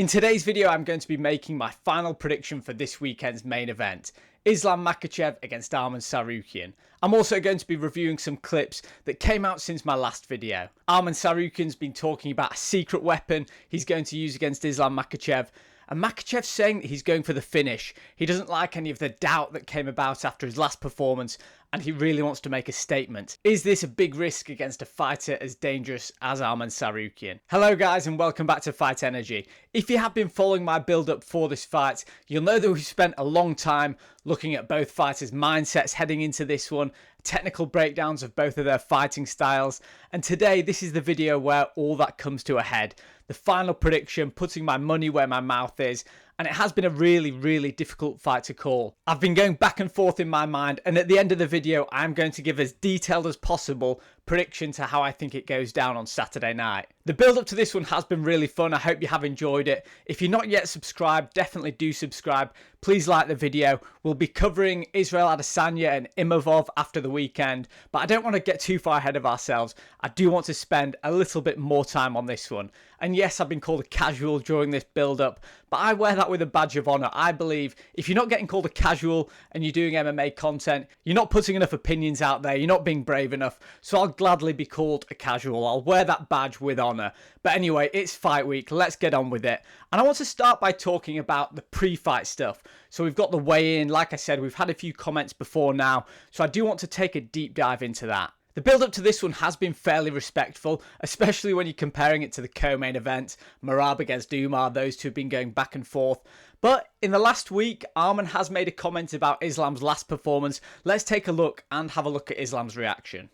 In today's video, I'm going to be making my final prediction for this weekend's main event, Islam Makhachev against Arman Tsarukyan. I'm also going to be reviewing some clips that came out since my last video. Arman Tsarukyan's been talking about a secret weapon he's going to use against Islam Makhachev, and Makhachev's saying that he's going for the finish. He doesn't like any of the doubt that came about after his last performance, and he really wants to make a statement. Is this a big risk against a fighter as dangerous as Arman Tsarukyan? Hello guys, and welcome back to Fight Energy. If you have been following my build-up for this fight, you'll know that we've spent a long time looking at both fighters' mindsets heading into this one, technical breakdowns of both of their fighting styles, and today this is the video where all that comes to a head. The final prediction, putting my money where my mouth is, and it has been a really difficult fight to call. I've been going back and forth in my mind, and at the end of the video I'm going to give as detailed as possible prediction to how I think it goes down on Saturday night. The build up to this one has been really fun. I hope you have enjoyed it. If you're not yet subscribed, definitely do subscribe. Please like the video. We'll be covering Israel Adesanya and Imavov after the weekend, but I don't want to get too far ahead of ourselves. I do want to spend a little bit more time on this one. And yes, I've been called a casual during this build up, but I wear that with a badge of honor. I believe if you're not getting called a casual and you're doing MMA content, you're not putting enough opinions out there, you're not being brave enough. So I'll gladly be called a casual. I'll wear that badge with honor. But anyway, it's fight week. Let's get on with it. And I want to start by talking about the pre-fight stuff. So we've got the weigh-in. Like I said, we've had a few comments before now, so I do want to take a deep dive into that. The build-up to this one has been fairly respectful, especially when you're comparing it to the co-main event, Merab against Umar. Those two have been going back and forth. But in the last week, Arman has made a comment about Islam's last performance. Let's take a look and have a look at Islam's reaction.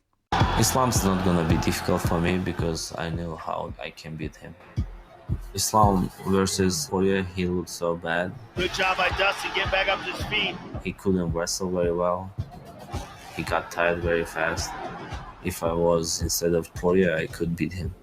Islam's not gonna be difficult for me because I know how I can beat him. Islam versus Poirier, he looked so bad. Good job by Dustin getting back up to his feet. He couldn't wrestle very well. He got tired very fast. If I was instead of Poirier, I could beat him.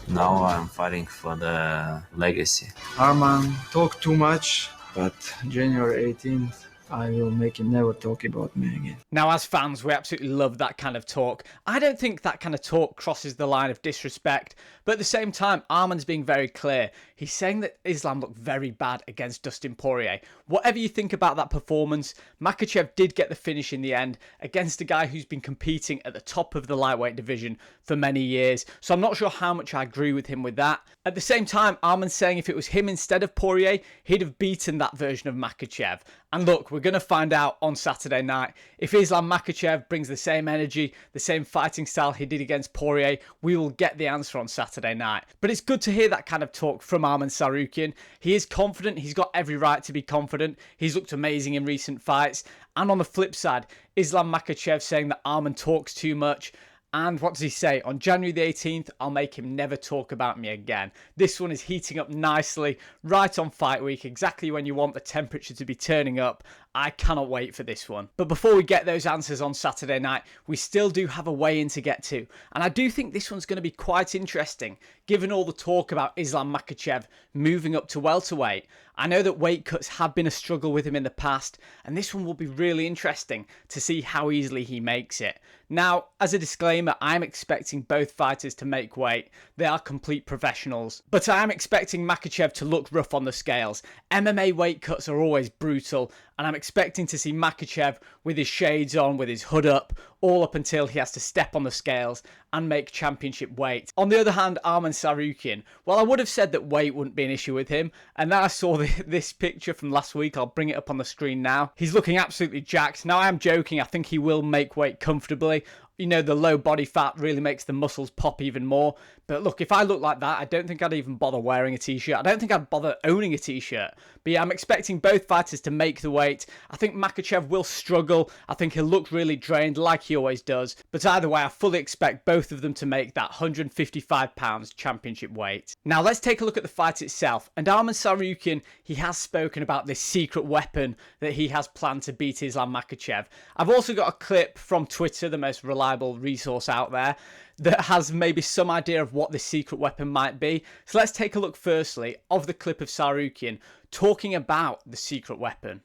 Now I'm fighting for the legacy. Arman talked too much, but January 18th, I will make him never talk about me again. Now, as fans, we absolutely love that kind of talk. I don't think that kind of talk crosses the line of disrespect, but at the same time, Arman's being very clear. He's saying that Islam looked very bad against Dustin Poirier. Whatever you think about that performance, Makhachev did get the finish in the end against a guy who's been competing at the top of the lightweight division for many years, so I'm not sure how much I agree with him with that. At the same time, Arman's saying if it was him instead of Poirier, he'd have beaten that version of Makhachev. And look, we're going to find out on Saturday night. If Islam Makhachev brings the same energy, the same fighting style he did against Poirier, we will get the answer on Saturday night. But it's good to hear that kind of talk from Arman Tsarukyan. He is confident. He's got every right to be confident. He's looked amazing in recent fights. And on the flip side, Islam Makhachev saying that Arman talks too much. And what does he say? On January the 18th, I'll make him never talk about me again. This one is heating up nicely, right on fight week, exactly when you want the temperature to be turning up. I cannot wait for this one. But before we get those answers on Saturday night, we still do have a weigh-in to get to. And I do think this one's going to be quite interesting, given all the talk about Islam Makhachev moving up to welterweight. I know that weight cuts have been a struggle with him in the past, and this one will be really interesting to see how easily he makes it. Now, as a disclaimer, I'm expecting both fighters to make weight. They are complete professionals. But I am expecting Makhachev to look rough on the scales. MMA weight cuts are always brutal, and I'm expecting to see Makhachev with his shades on, with his hood up, all up until he has to step on the scales and make championship weight. On the other hand, Arman Tsarukyan, well, I would have said that weight wouldn't be an issue with him, and then I saw this picture from last week. I'll bring it up on the screen now. He's looking absolutely jacked. Now, I am joking. I think he will make weight comfortably. You know, the low body fat really makes the muscles pop even more. But look, if I look like that, I don't think I'd even bother wearing a t-shirt. I don't think I'd bother owning a t-shirt. But yeah, I'm expecting both fighters to make the weight. I think Makhachev will struggle. I think he'll look really drained like he always does. But either way, I fully expect both of them to make that 155 pounds championship weight. Now, let's take a look at the fight itself. And Arman Tsarukyan, he has spoken about this secret weapon that he has planned to beat Islam Makhachev. I've also got a clip from Twitter, the most reliable resource out there, that has maybe some idea of what this secret weapon might be. So let's take a look firstly of the clip of Tsarukyan talking about the secret weapon.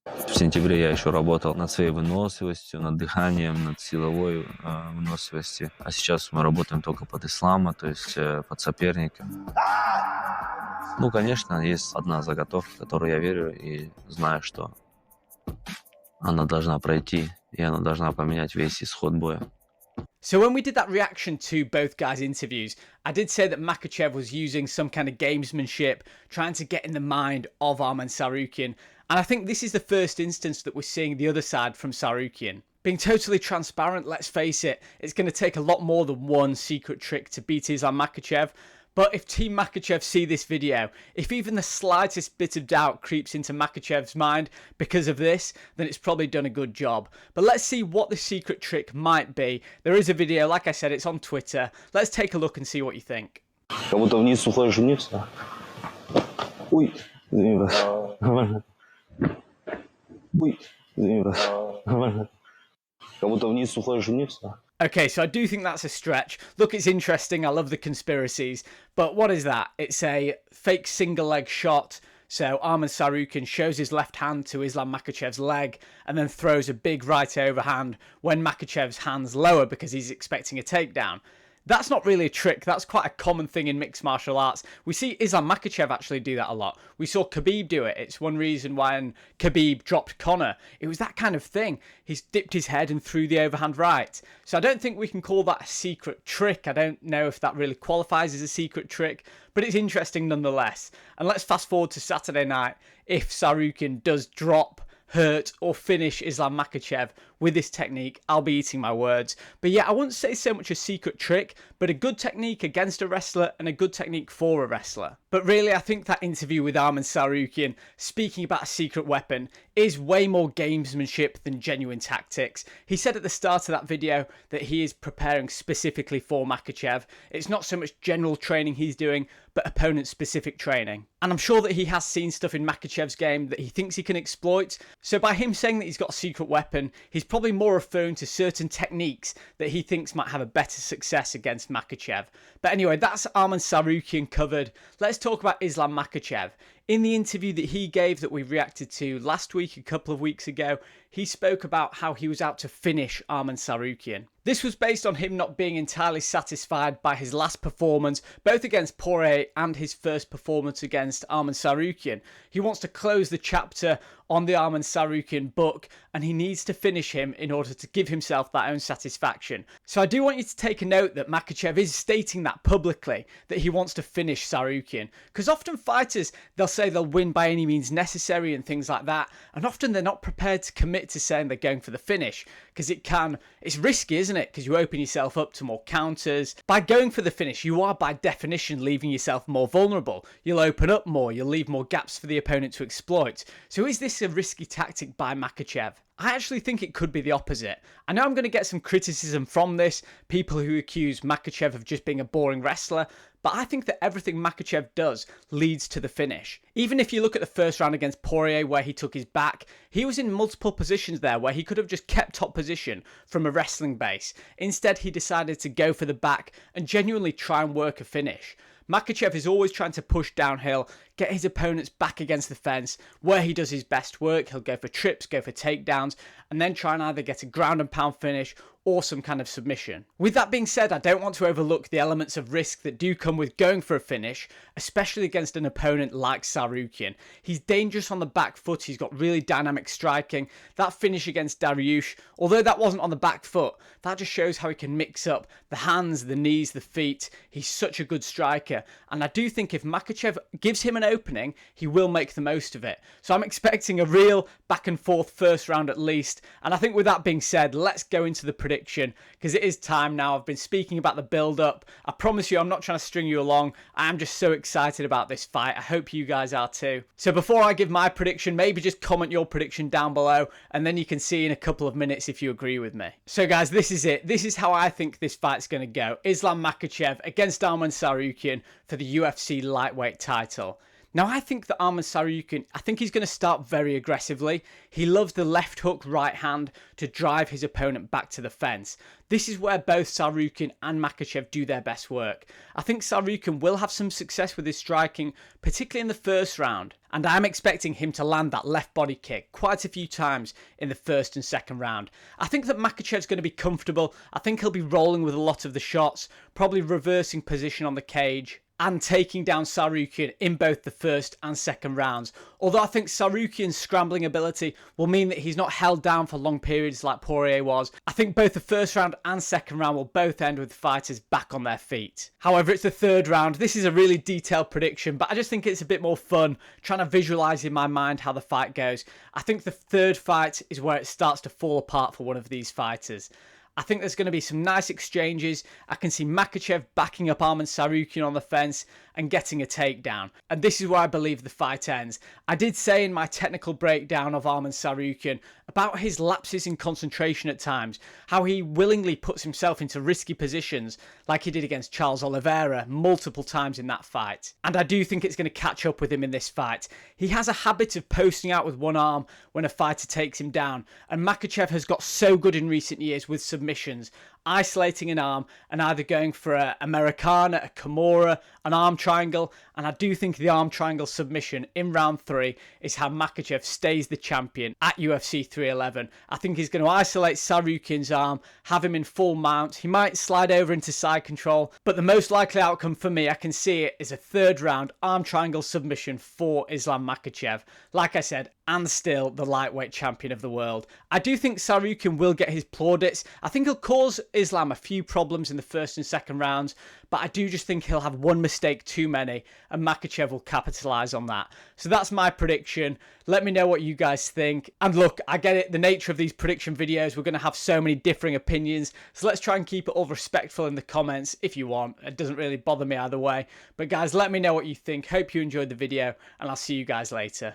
В сентябре я еще работал над своей выносливостью, над дыханием, над силовой выносливостью. А сейчас мы работаем только под Ислама, то есть под соперника. Ну, конечно, есть одна заготовка, в которую я верю и знаю, что она должна пройти, и она должна поменять весь исход боя. So when we did that reaction to both guys' interviews, I did say that Makhachev was using some kind of gamesmanship, trying to get in the mind of Arman Tsarukyan. And I think this is the first instance that we're seeing the other side from Tsarukyan. Being totally transparent, let's face it, it's going to take a lot more than one secret trick to beat Islam Makhachev. But if Team Makhachev see this video, if even the slightest bit of doubt creeps into Makhachev's mind because of this, then it's probably done a good job. But let's see what the secret trick might be. There is a video, like I said, it's on Twitter. Let's take a look and see what you think. Как будто вниз сухой жмется. Ой, извини, брат. Нормально. Ой, извини, брат. Нормально. Как будто вниз сухой жмется. Okay, so I do think that's a stretch. Look, it's interesting. I love the conspiracies. But what is that? It's a fake single leg shot. So Arman Tsarukyan shows his left hand to Islam Makhachev's leg and then throws a big right overhand when Makhachev's hand's lower because he's expecting a takedown. That's not really a trick. That's quite a common thing in mixed martial arts. We see Islam Makhachev actually do that a lot. We saw Khabib do it. It's one reason why when Khabib dropped Conor, it was that kind of thing. He's dipped his head and threw the overhand right. So I don't think we can call that a secret trick. I don't know if that really qualifies as a secret trick, but it's interesting nonetheless. And let's fast forward to Saturday night. If Tsarukyan does drop, hurt or finish Islam Makhachev with this technique, I'll be eating my words. But yeah, I wouldn't say so much a secret trick, but a good technique against a wrestler and a good technique for a wrestler. But really, I think that interview with Arman Tsarukyan, speaking about a secret weapon, is way more gamesmanship than genuine tactics. He said at the start of that video that he is preparing specifically for Makhachev. It's not so much general training he's doing, but opponent-specific training. And I'm sure that he has seen stuff in Makhachev's game that he thinks he can exploit. So by him saying that he's got a secret weapon, he's probably more referring to certain techniques that he thinks might have a better success against Makhachev. But anyway, that's Arman Tsarukyan covered. Let's talk about Islam Makhachev. In the interview that he gave that we reacted to last week, a couple of weeks ago, he spoke about how he was out to finish Arman Tsarukyan. This was based on him not being entirely satisfied by his last performance, both against Poirier and his first performance against Arman Tsarukyan. He wants to close the chapter on the Arman Tsarukyan book, and he needs to finish him in order to give himself that own satisfaction. So I do want you to take a note that Makhachev is stating that publicly, that he wants to finish Tsarukyan. Because often fighters, they'll say they'll win by any means necessary and things like that, and often they're not prepared to commit to saying they're going for the finish, because it's risky, isn't it? Because you open yourself up to more counters. By going for the finish, you are by definition leaving yourself more vulnerable. You'll open up more, you'll leave more gaps for the opponent to exploit. So is this a risky tactic by Makhachev? I actually think it could be the opposite. I know I'm going to get some criticism from this, people who accuse Makhachev of just being a boring wrestler, but I think that everything Makhachev does leads to the finish. Even if you look at the first round against Poirier where he took his back, he was in multiple positions there where he could have just kept top position from a wrestling base. Instead, he decided to go for the back and genuinely try and work a finish. Makhachev is always trying to push downhill, get his opponents back against the fence. Where he does his best work, he'll go for trips, go for takedowns, and then try and either get a ground and pound finish or some kind of submission. With that being said, I don't want to overlook the elements of risk that do come with going for a finish, especially against an opponent like Tsarukyan. He's dangerous on the back foot, he's got really dynamic striking. That finish against Dariush, although that wasn't on the back foot, that just shows how he can mix up the hands, the knees, the feet. He's such a good striker, and I do think if Makhachev gives him an opening, he will make the most of it. So I'm expecting a real back and forth first round at least, and I think with that being said, let's go into the prediction, because it is time now. I've been speaking about the build-up. I promise you I'm not trying to string you along. I am just so excited about this fight. I hope you guys are too. So before I give my prediction, maybe just comment your prediction down below, and then you can see in a couple of minutes if you agree with me. So guys, this is it. This is how I think this fight's going to go. Islam Makhachev against Arman Tsarukyan for the UFC lightweight title. Now, I think that Arman Tsarukyan, I think he's going to start very aggressively. He loves the left hook right hand to drive his opponent back to the fence. This is where both Tsarukyan and Makhachev do their best work. I think Tsarukyan will have some success with his striking, particularly in the first round. And I'm expecting him to land that left body kick quite a few times in the first and second round. I think that Makhachev's going to be comfortable. I think he'll be rolling with a lot of the shots, probably reversing position on the cage. and taking down Tsarukyan in both the first and second rounds. Although I think Tsarukyan's scrambling ability will mean that he's not held down for long periods like Poirier was, I think both the first round and second round will both end with the fighters back on their feet. However, it's the third round. This is a really detailed prediction, but I just think it's a bit more fun trying to visualize in my mind how the fight goes. I think the third fight is where it starts to fall apart for one of these fighters. I think there's going to be some nice exchanges. I can see Makhachev backing up Arman Tsarukyan on the fence and getting a takedown. And this is where I believe the fight ends. I did say in my technical breakdown of Arman Tsarukyan about his lapses in concentration at times, how he willingly puts himself into risky positions like he did against Charles Oliveira multiple times in that fight. And I do think it's going to catch up with him in this fight. He has a habit of posting out with one arm when a fighter takes him down, and Makhachev has got so good in recent years with submissions, isolating an arm and either going for a Americana, a Kimura, an arm triangle, and I do think the arm triangle submission in round 3 is how Makhachev stays the champion at UFC 311. I think he's going to isolate Tsarukyan's arm, have him in full mount. He might slide over into side control, but the most likely outcome for me, I can see it, is a third round arm triangle submission for Islam Makhachev. Like I said, and still the lightweight champion of the world. I do think Tsarukyan will get his plaudits. I think he'll cause Islam a few problems in the first and second rounds, but I do just think he'll have one mistake too many and Makhachev will capitalise on that. So that's my prediction. Let me know what you guys think. And look, I get it, the nature of these prediction videos, we're going to have so many differing opinions, so let's try and keep it all respectful in the comments if you want. It doesn't really bother me either way. But guys, let me know what you think. Hope you enjoyed the video, and I'll see you guys later.